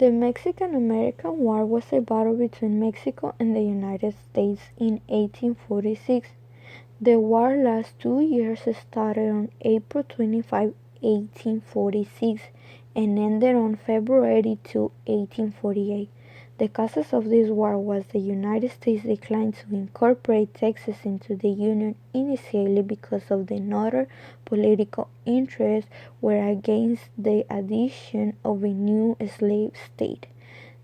The Mexican-American War was a battle between Mexico and the United States in 1846. The war lasted 2 years, started on April 25, 1846, and ended on February 2, 1848. The causes of this war was the United States declined to incorporate Texas into the Union initially because of the northern political interests were against the addition of a new slave state.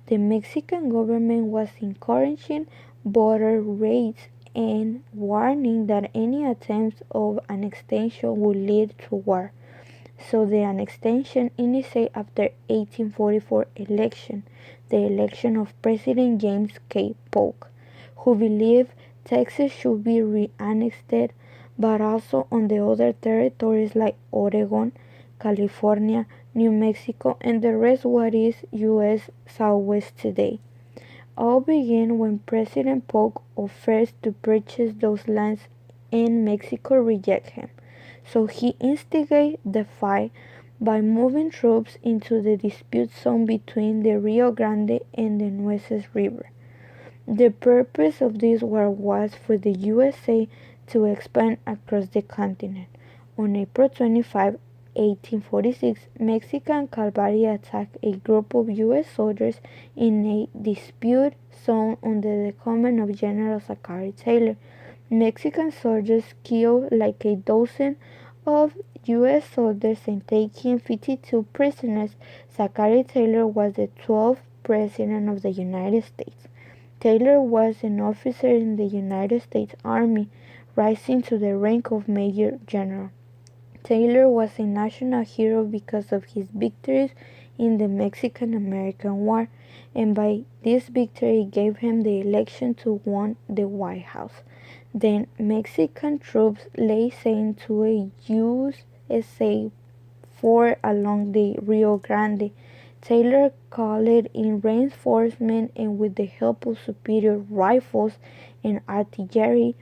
The Mexican government was encouraging border raids and warning that any attempts of annexation would lead to war. So the annexation initiated after 1844 election, the election of President James K. Polk, who believed Texas should be re-annexed, but also on the other territories like Oregon, California, New Mexico, and the rest what is U.S. Southwest today. All began when President Polk offered to purchase those lands and Mexico rejected him. So he instigated the fight by moving troops into the dispute zone between the Rio Grande and the Nueces River. The purpose of this war was for the USA to expand across the continent. On April 25, 1846, Mexican cavalry attacked a group of U.S. soldiers in a dispute zone under the command of General Zachary Taylor. Mexican soldiers killed like a dozen of U.S. soldiers and taking 52 prisoners. Zachary Taylor was the 12th President of the United States. Taylor was an officer in the United States Army, rising to the rank of Major General. Taylor was a national hero because of his victories in the Mexican-American War, and by this victory gave him the election to won the White House. Then Mexican troops lay siege to a USA fort along the Rio Grande. Taylor called in reinforcements, and with the help of superior rifles and artillery,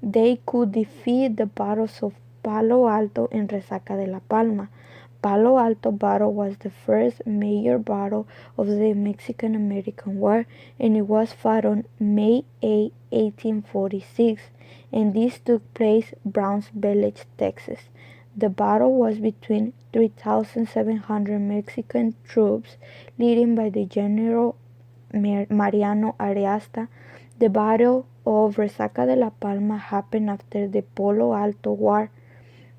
they could defeat the battles of Palo Alto and Resaca de la Palma. Palo Alto battle was the first major battle of the Mexican-American War, and it was fought on May 8, 1846, and this took place Browns Village, Texas. The battle was between 3,700 Mexican troops, led by the General Mariano Ariasta. The Battle of Resaca de la Palma happened after the Palo Alto War.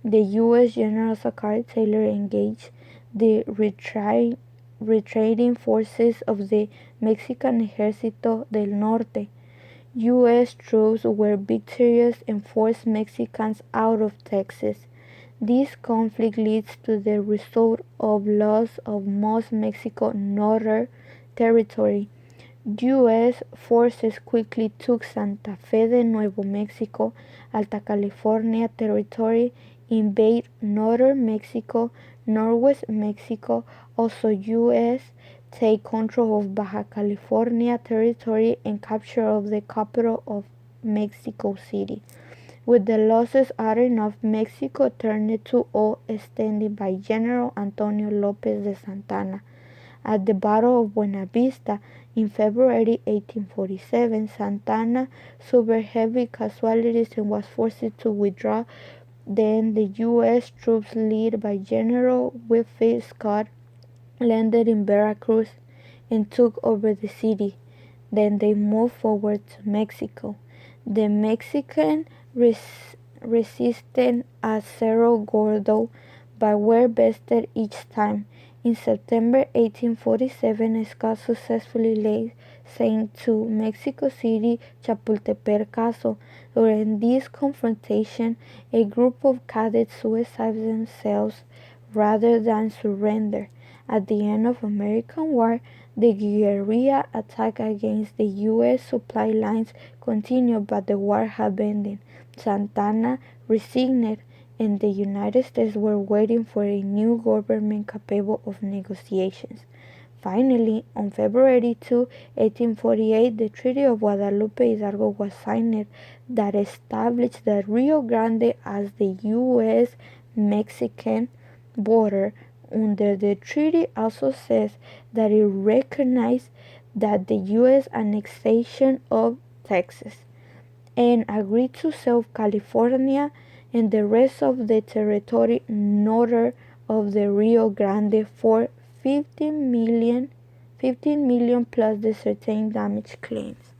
The U.S. General Zachary Taylor engaged the retreating forces of the Mexican Ejército del Norte. U.S. troops were victorious and forced Mexicans out of Texas. This conflict leads to the result of loss of most Mexico northern territory. U.S. forces quickly took Santa Fe de Nuevo Mexico, Alta California territory, invaded northern Mexico, northwest Mexico. Also U.S. take control of Baja California territory and capture of the capital of Mexico City. With the losses adding up, Mexico turned to all standing by General Antonio Lopez de Santa Anna. At the Battle of Buena Vista in February 1847, Santa Anna suffered heavy casualties and was forced to withdraw. Then the U.S. troops led by General Winfield Scott landed in Veracruz and took over the city. Then they moved forward to Mexico. The Mexican resisted at Cerro Gordo, but were bested each time. In September 1847, Scott successfully laid siege to Mexico City Chapultepec Castle. During this confrontation, a group of cadets suicided themselves rather than surrender. At the end of the American War, the guerrilla attack against the U.S. supply lines continued, but the war had ended. Santa Anna resigned, and the United States were waiting for a new government capable of negotiations. Finally, on February 2, 1848, the Treaty of Guadalupe Hidalgo was signed that established the Rio Grande as the U.S.-Mexican border under the treaty also says that it recognizes that the U.S. annexation of Texas and agreed to sell California and the rest of the territory north of the Rio Grande for 15 million plus the certain damage claims.